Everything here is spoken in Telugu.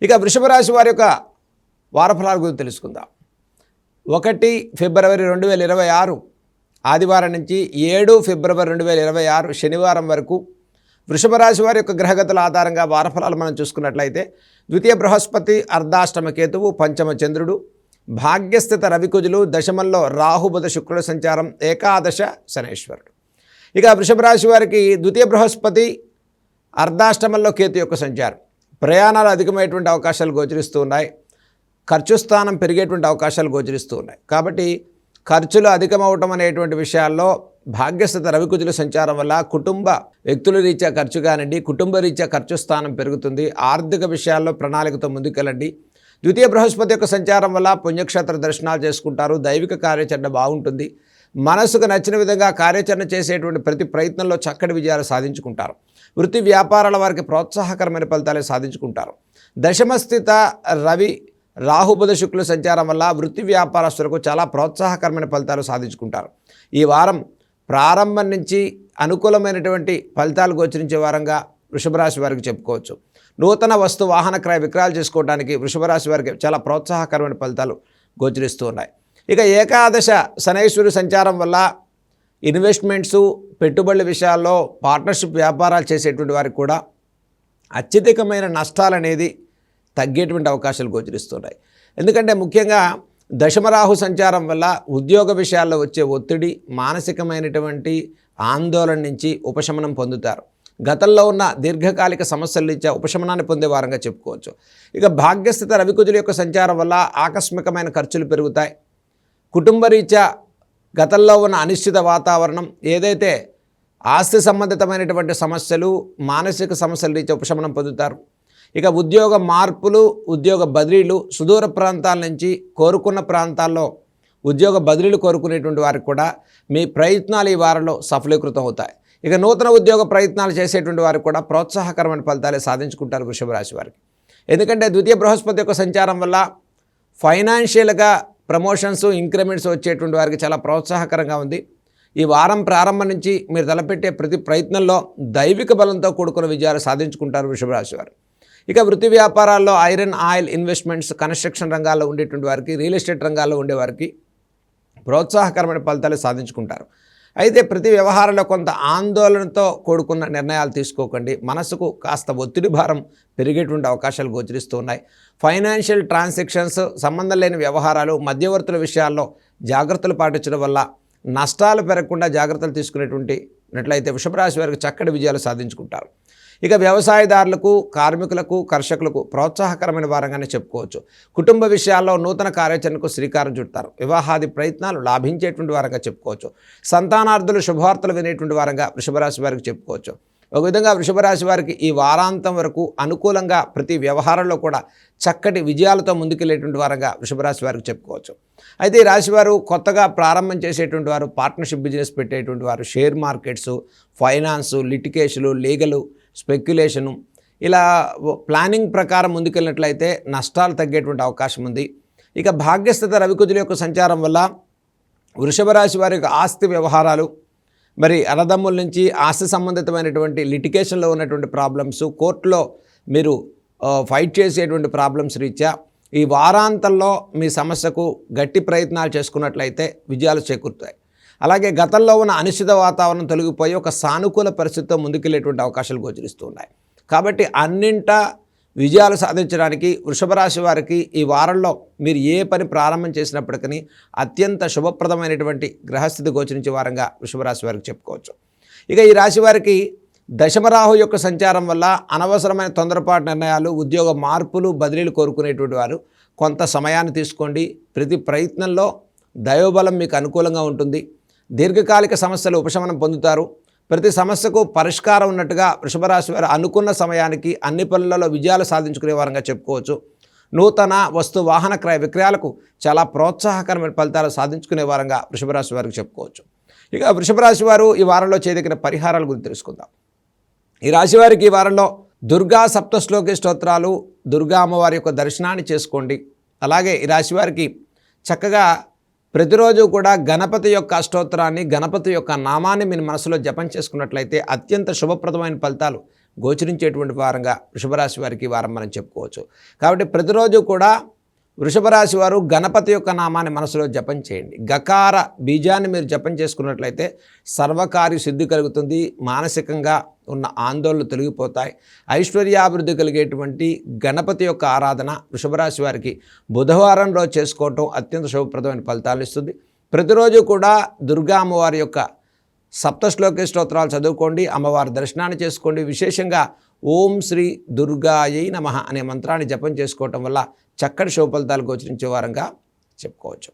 ఇక వృషభ రాశి వారి యొక్క వారఫలాల గురించి తెలుసుకుందాం. 1 ఫిబ్రవరి 2026 ఆదివారం నుంచి 7 ఫిబ్రవరి 2026 శనివారం వరకు వృషభ రాశి వారి యొక్క గ్రహగతుల ఆధారంగా వారఫలాలు మనం చూసుకున్నట్లయితే ద్వితీయ బృహస్పతి, అర్ధాష్టమ కేతువు, పంచమ చంద్రుడు, భాగ్యస్థిత రవికుజులు, దశమంలో రాహు బుధ శుక్రుల సంచారం, ఏకాదశ శనేశ్వరుడు. ఇక వృషభ రాశి వారికి ద్వితీయ బృహస్పతి, అర్ధాష్టమంలో కేతు యొక్క సంచారం, ప్రయాణాలు అధికమైనటువంటి అవకాశాలు గోచరిస్తూ ఉన్నాయి. ఖర్చు స్థానం పెరిగేటువంటి అవకాశాలు గోచరిస్తూ ఉన్నాయి. కాబట్టి ఖర్చులు అధికమవటం అనేటువంటి విషయాల్లో భాగ్యస్థిత రవికుజుల సంచారం వల్ల కుటుంబ వ్యక్తుల రీత్యా ఖర్చు కానివ్వండి, కుటుంబ రీత్యా ఖర్చు స్థానం పెరుగుతుంది. ఆర్థిక విషయాల్లో ప్రణాళికతో ముందుకెళ్ళండి. ద్వితీయ బృహస్పతి యొక్క సంచారం వల్ల పుణ్యక్షేత్ర దర్శనాలు చేసుకుంటారు. దైవిక కార్యాచరణ బాగుంటుంది. మనసుకు నచ్చిన విధంగా కార్యాచరణ చేసేటువంటి ప్రతి ప్రయత్నంలో చక్కటి విజయాలు సాధించుకుంటారు. వృత్తి వ్యాపారాల వారికి ప్రోత్సాహకరమైన ఫలితాలు సాధించుకుంటారు. దశమస్థిత రవి రాహుబుధ శుక్ల సంచారం వల్ల వృత్తి వ్యాపారస్తులకు చాలా ప్రోత్సాహకరమైన ఫలితాలు సాధించుకుంటారు. ఈ వారం ప్రారంభం నుంచి అనుకూలమైనటువంటి ఫలితాలు గోచరించే వారంగా వృషభ రాశి వారికి చెప్పుకోవచ్చు. నూతన వస్తు వాహన క్రయ విక్రయాలు చేసుకోవడానికి వృషభ రాశి వారికి చాలా ప్రోత్సాహకరమైన ఫలితాలు గోచరిస్తూ ఉన్నాయి. ఇక ఏకాదశ శనైశ్వరి సంచారం వల్ల ఇన్వెస్ట్మెంట్సు, పెట్టుబడుల విషయాల్లో పార్ట్నర్షిప్ వ్యాపారాలు చేసేటువంటి వారికి కూడా అత్యధికమైన నష్టాలు అనేది తగ్గేటువంటి అవకాశాలు గోచరిస్తున్నాయి. ఎందుకంటే ముఖ్యంగా దశమరాహు సంచారం వల్ల ఉద్యోగ విషయాల్లో వచ్చే ఒత్తిడి, మానసికమైనటువంటి ఆందోళన నుంచి ఉపశమనం పొందుతారు. గతంలో ఉన్న దీర్ఘకాలిక సమస్యల నుంచి ఉపశమనాన్ని పొందే వారంగా చెప్పుకోవచ్చు. ఇక భాగ్యస్థిత రవికుజుల యొక్క సంచారం వల్ల ఆకస్మికమైన ఖర్చులు పెరుగుతాయి. కుటుంబ రీత్యా గతంలో ఉన్న అనిశ్చిత వాతావరణం, ఏదైతే ఆస్తి సంబంధితమైనటువంటి సమస్యలు, మానసిక సమస్యల రీత్యా ఉపశమనం పొందుతారు. ఇక ఉద్యోగ మార్పులు, ఉద్యోగ బదిలీలు, సుదూర ప్రాంతాల నుంచి కోరుకున్న ప్రాంతాల్లో ఉద్యోగ బదిలీలు కోరుకునేటువంటి వారికి కూడా మీ ప్రయత్నాలు ఈ వారంలో సఫలీకృతం అవుతాయి. ఇక నూతన ఉద్యోగ ప్రయత్నాలు చేసేటువంటి వారికి కూడా ప్రోత్సాహకరమైన ఫలితాలే సాధించుకుంటారు వృషభ రాశి వారికి. ఎందుకంటే ద్వితీయ బృహస్పతి యొక్క సంచారం వల్ల ఫైనాన్షియల్గా ప్రమోషన్స్, ఇంక్రిమెంట్స్ వచ్చేటువంటి వారికి చాలా ప్రోత్సాహకరంగా ఉంది. ఈ వారం ప్రారంభం నుంచి మీరు తలపెట్టే ప్రతి ప్రయత్నంలో దైవిక బలంతో కూడుకున్న విజయాలు సాధించుకుంటారు వృషభ రాశి వారు. ఇక వృత్తి వ్యాపారాల్లో ఐరన్, ఆయిల్, ఇన్వెస్ట్మెంట్స్, కన్స్ట్రక్షన్ రంగాల్లో ఉండేటువంటి వారికి, రియల్ ఎస్టేట్ రంగాల్లో ఉండేవారికి ప్రోత్సాహకరమైన ఫలితాలు సాధించుకుంటారు. అయితే ప్రతి వ్యవహారంలో కొంత ఆందోళనతో కూడుకున్న నిర్ణయాలు తీసుకోకండి. మనసుకు కాస్త ఒత్తిడి భారం పెరిగేటువంటి అవకాశాలు గోచరిస్తూ ఉన్నాయి. ఫైనాన్షియల్ ట్రాన్సాక్షన్స్, సంబంధం లేని వ్యవహారాలు, మధ్యవర్తుల విషయాల్లో జాగ్రత్తలు పాటించడం వల్ల నష్టాలు పెరగకుండా జాగ్రత్తలు తీసుకునేటువంటినట్లయితే వృషభ రాశి వారికి చక్కటి విజయాలు సాధించుకుంటారు. ఇక వ్యవసాయదారులకు, కార్మికులకు, కర్షకులకు ప్రోత్సాహకరమైన వారంగానే చెప్పుకోవచ్చు. కుటుంబ విషయాల్లో నూతన కార్యాచరణకు శ్రీకారం చుడతారు. వివాహాది ప్రయత్నాలు లాభించేటువంటి వారంగా చెప్పుకోవచ్చు. సంతానార్థులు శుభవార్తలు వినేటువంటి వారంగా వృషభ రాశి వారికి చెప్పుకోవచ్చు. ఒక విధంగా వృషభ రాశి వారికి ఈ వారాంతం వరకు అనుకూలంగా ప్రతి వ్యవహారంలో కూడా చక్కటి విజయాలతో ముందుకెళ్ళేటువంటి వారంగా వృషభ రాశి వారికి చెప్పుకోవచ్చు. అయితే ఈ రాశివారు కొత్తగా ప్రారంభం చేసేటువంటి వారు, పార్ట్నర్షిప్ బిజినెస్ పెట్టేటువంటి వారు, షేర్ మార్కెట్సు, ఫైనాన్సు, లిటికేషన్లు, లీగలు, స్పెక్యులేషను, ఇలా ప్లానింగ్ ప్రకారం ముందుకెళ్ళినట్లయితే నష్టాలు తగ్గేటువంటి అవకాశం ఉంది. ఇక భాగ్యస్థిత రవికుజుల యొక్క సంచారం వల్ల వృషభ రాశి వారి యొక్క ఆస్తి వ్యవహారాలు, మరి అన్నదమ్ముల నుంచి ఆస్తి సంబంధితమైనటువంటి లిటికేషన్లో ఉన్నటువంటి ప్రాబ్లమ్స్, కోర్టులో మీరు ఫైట్ చేసేటువంటి ప్రాబ్లమ్స్ రీత్యా ఈ వారాంతంలో మీ సమస్యకు గట్టి ప్రయత్నాలు చేసుకున్నట్లయితే విజయాలు చేకూరుతాయి. అలాగే గతంలో ఉన్న అనిశ్చిత వాతావరణం తొలగిపోయి ఒక సానుకూల పరిస్థితితో ముందుకెళ్ళేటువంటి అవకాశాలు గోచరిస్తూ ఉన్నాయి. కాబట్టి అన్నింటా విజయాలు సాధించడానికి వృషభ రాశి వారికి ఈ వారంలో మీరు ఏ పని ప్రారంభం చేసినప్పటికీ అత్యంత శుభప్రదమైనటువంటి గ్రహస్థితి గోచరించే వారంగా వృషభ రాశి వారికి చెప్పుకోవచ్చు. ఇక ఈ రాశి వారికి దశమరాహు యొక్క సంచారం వల్ల అనవసరమైన తొందరపాటు నిర్ణయాలు, ఉద్యోగ మార్పులు, బదిలీలు కోరుకునేటువంటి వారు కొంత సమయాన్ని తీసుకోండి. ప్రతి ప్రయత్నంలో దైవబలం మీకు అనుకూలంగా ఉంటుంది. దీర్ఘకాలిక సమస్యలు ఉపశమనం పొందుతారు. ప్రతి సమస్యకు పరిష్కారం ఉన్నట్టుగా వృషభ రాశి వారు అనుకున్న సమయానికి అన్ని పనులలో విజయాలు సాధించుకునే వారంగా చెప్పుకోవచ్చు. నూతన వస్తు వాహన క్రయ విక్రయాలకు చాలా ప్రోత్సాహకరమైన ఫలితాలు సాధించుకునే వారంగా వృషభ రాశి వారికి చెప్పుకోవచ్చు. ఇక వృషభ రాశి వారు ఈ వారంలో చేయదగిన పరిహారాల గురించి తెలుసుకుందాం. ఈ రాశి వారికి ఈ వారంలో దుర్గా సప్తశ్లోకి స్తోత్రాలు, దుర్గా అమ్మవారి యొక్క దర్శనాన్ని చేసుకోండి. అలాగే ఈ రాశి వారికి చక్కగా ప్రతిరోజు కూడా గణపతి యొక్క అష్టోత్తరాన్ని, గణపతి యొక్క నామాన్ని మీ మనసులో జపం చేసుకున్నట్లయితే అత్యంత శుభప్రదమైన ఫలితాలు గోచరించేటువంటి వారంగా వృషభరాశి వారికి ఈ వారం మనం చెప్పుకోవచ్చు. కాబట్టి ప్రతిరోజు కూడా వృషభ రాశి వారు గణపతి యొక్క నామాన్ని మనసులో జపం చేయండి. గకార బీజాన్ని మీరు జపం చేసుకున్నట్లయితే సర్వకార్య సిద్ధి కలుగుతుంది. మానసికంగా ఉన్న ఆందోళనలు తొలగిపోతాయి. ఐశ్వర్యాభివృద్ధి కలిగేటువంటి గణపతి యొక్క ఆరాధన వృషభ రాశి వారికి బుధవారంలో చేసుకోవటం అత్యంత శుభప్రదమైన ఫలితాలు ఇస్తుంది. ప్రతిరోజు కూడా దుర్గా అమ్మవారి యొక్క సప్తశ్లోకి స్తోత్రాలు చదువుకోండి. అమ్మవారి దర్శనాన్ని చేసుకోండి. విశేషంగా ఓం శ్రీ దుర్గాయై నమః అనే మంత్రాన్ని జపం చేసుకోవటం వల్ల చక్కటి శుభ ఫలితాలు గోచరించే వారంగా చెప్పుకోవచ్చు.